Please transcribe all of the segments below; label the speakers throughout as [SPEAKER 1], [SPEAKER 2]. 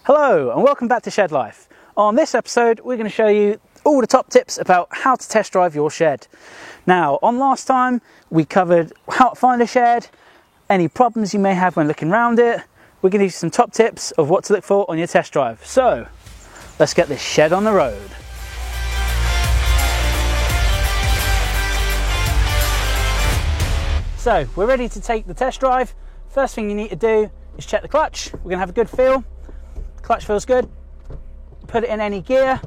[SPEAKER 1] Hello and welcome back to Shed Life. On this episode we're going to show you all the top tips about how to test drive your shed. Now on last time we covered how to find a shed, any problems you may have when looking around it. We're going to give you some top tips of what to look for on your test drive. So let's get this shed on the road. So we're ready to take the test drive. First thing you need to do is check the clutch. We're going to have a good feel. Clutch feels good. Put it in any gear.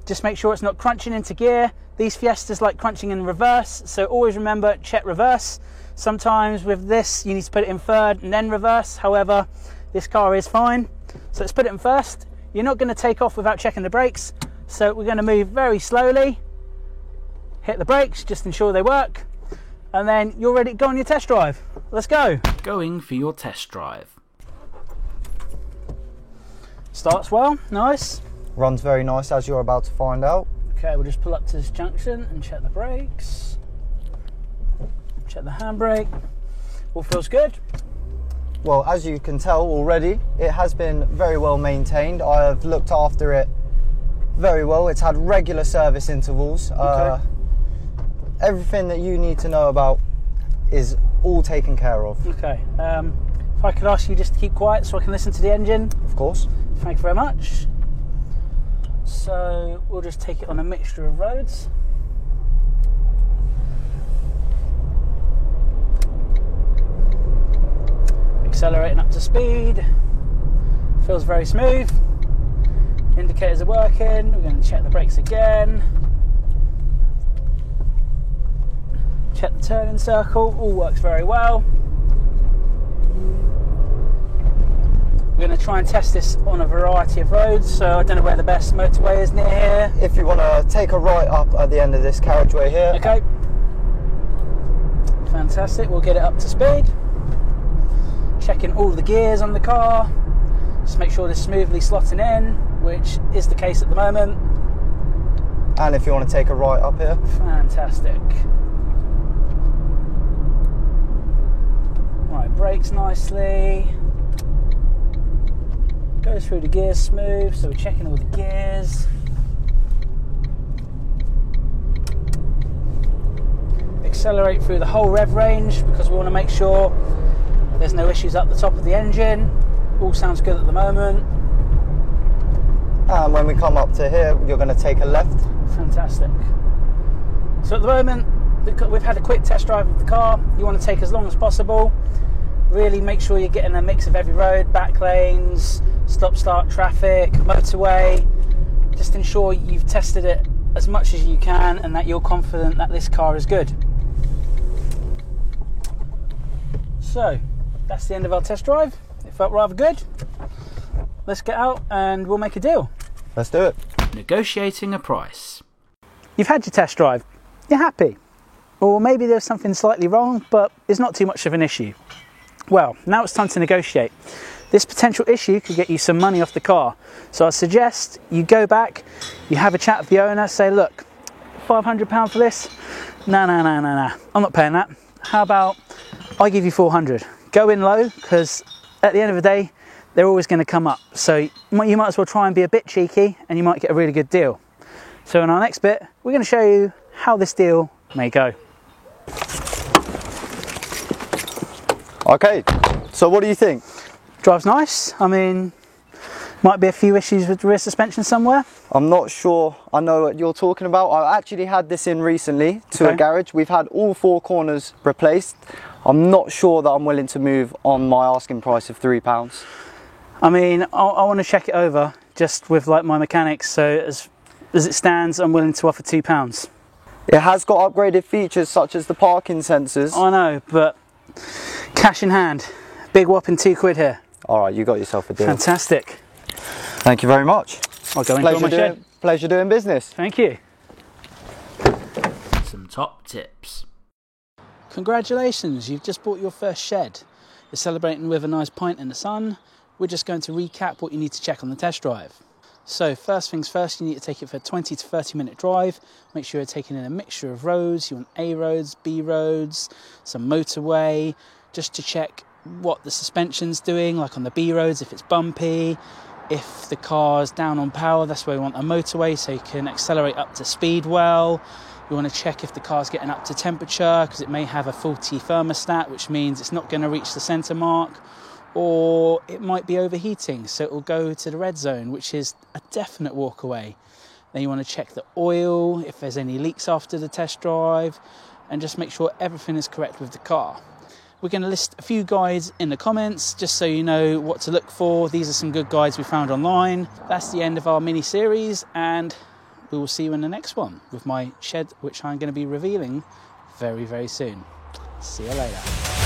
[SPEAKER 1] Just make sure it's not crunching into gear. These Fiestas like crunching in reverse, so always remember, check reverse. Sometimes with this you need to put it in third and then reverse. However, this car is fine. So let's put it in first. You're not going to take off without checking the brakes, so we're going to move very slowly. Hit the brakes, just ensure they work. And then you're ready to go on your test drive. Let's go. Going for your test drive. Starts well, nice.
[SPEAKER 2] Runs very nice, as you're about to find out.
[SPEAKER 1] Okay, we'll just pull up to this junction and check the brakes. Check the handbrake. All feels good.
[SPEAKER 2] Well, as you can tell already, it has been very well maintained. I have looked after it very well. It's had regular service intervals.
[SPEAKER 1] Okay.
[SPEAKER 2] Everything that you need to know about is all taken care of.
[SPEAKER 1] Okay, if I could ask you just to keep quiet so I can listen to the engine.
[SPEAKER 2] Of course.
[SPEAKER 1] Thank you very much. So we'll just take it on a mixture of roads. Accelerating up to speed. Feels very smooth. Indicators are working. We're going to check the brakes again. Check the turning circle. All works very well. We're going to try and test this on a variety of roads, so I don't know where the best motorway is near here.
[SPEAKER 2] If you want to take a right up at the end of this carriageway here.
[SPEAKER 1] Okay. Fantastic, we'll get it up to speed. Checking all the gears on the car. Just make sure they're smoothly slotting in, which is the case at the moment.
[SPEAKER 2] And if you want to take a right up here.
[SPEAKER 1] Fantastic. Right, brakes nicely. Goes through the gears smooth, so we're checking all the gears. Accelerate through the whole rev range because we want to make sure there's no issues up the top of the engine. All sounds good at the moment.
[SPEAKER 2] And when we come up to here, you're going to take a left.
[SPEAKER 1] Fantastic. So at the moment, we've had a quick test drive of the car. You want to take as long as possible. Really make sure you're getting a mix of every road, back lanes, stop-start traffic, motorway. Just ensure you've tested it as much as you can and that you're confident that this car is good. So, that's the end of our test drive. It felt rather good. Let's get out and we'll make a deal.
[SPEAKER 2] Let's do it.
[SPEAKER 1] Negotiating a price. You've had your test drive. You're happy. Or maybe there's something slightly wrong, but it's not too much of an issue. Well, now it's time to negotiate. This potential issue could get you some money off the car. So I suggest you go back, you have a chat with the owner, say, look, £500 for this? No, I'm not paying that. How about I give you 400? Go in low, because at the end of the day, they're always going to come up. So you might as well try and be a bit cheeky and you might get a really good deal. So in our next bit, we're going to show you how this deal may go.
[SPEAKER 2] Okay, so what do you think?
[SPEAKER 1] Drives nice. I mean, might be a few issues with the rear suspension somewhere.
[SPEAKER 2] I'm not sure I know what you're talking about. I actually had this in recently to a garage. We've had all four corners replaced. I'm not sure that I'm willing to move on my asking price of £3.
[SPEAKER 1] I mean, I want to check it over just with like my mechanics. So as it stands, I'm willing to offer £2.
[SPEAKER 2] It has got upgraded features such as the parking sensors.
[SPEAKER 1] I know, but cash in hand, big whopping £2 here.
[SPEAKER 2] All right, you got yourself a deal.
[SPEAKER 1] Fantastic.
[SPEAKER 2] Thank you very much.
[SPEAKER 1] I'll go enjoy my shed.
[SPEAKER 2] Pleasure doing business.
[SPEAKER 1] Thank you. Some top tips. Congratulations, you've just bought your first shed. You're celebrating with a nice pint in the sun. We're just going to recap what you need to check on the test drive. So first things first, you need to take it for a 20 to 30 minute drive. Make sure you're taking in a mixture of roads. You want A roads, B roads, some motorway, just to check what the suspension's doing, like on the B roads, if it's bumpy, If the car's down on power, that's where we want a motorway, so you can accelerate up to speed well. You want to check if the car's getting up to temperature, because it may have a faulty thermostat, which means it's not going to reach the centre mark, or it might be overheating, so it will go to the red zone, which is a definite walk away. Then you want to check the oil, if there's any leaks after the test drive, and just make sure everything is correct with the car. We're going to list a few guides in the comments just so you know what to look for. These are some good guides we found online. That's the end of our mini series, and we will see you in the next one with my shed, which I'm going to be revealing very, very soon. See you later.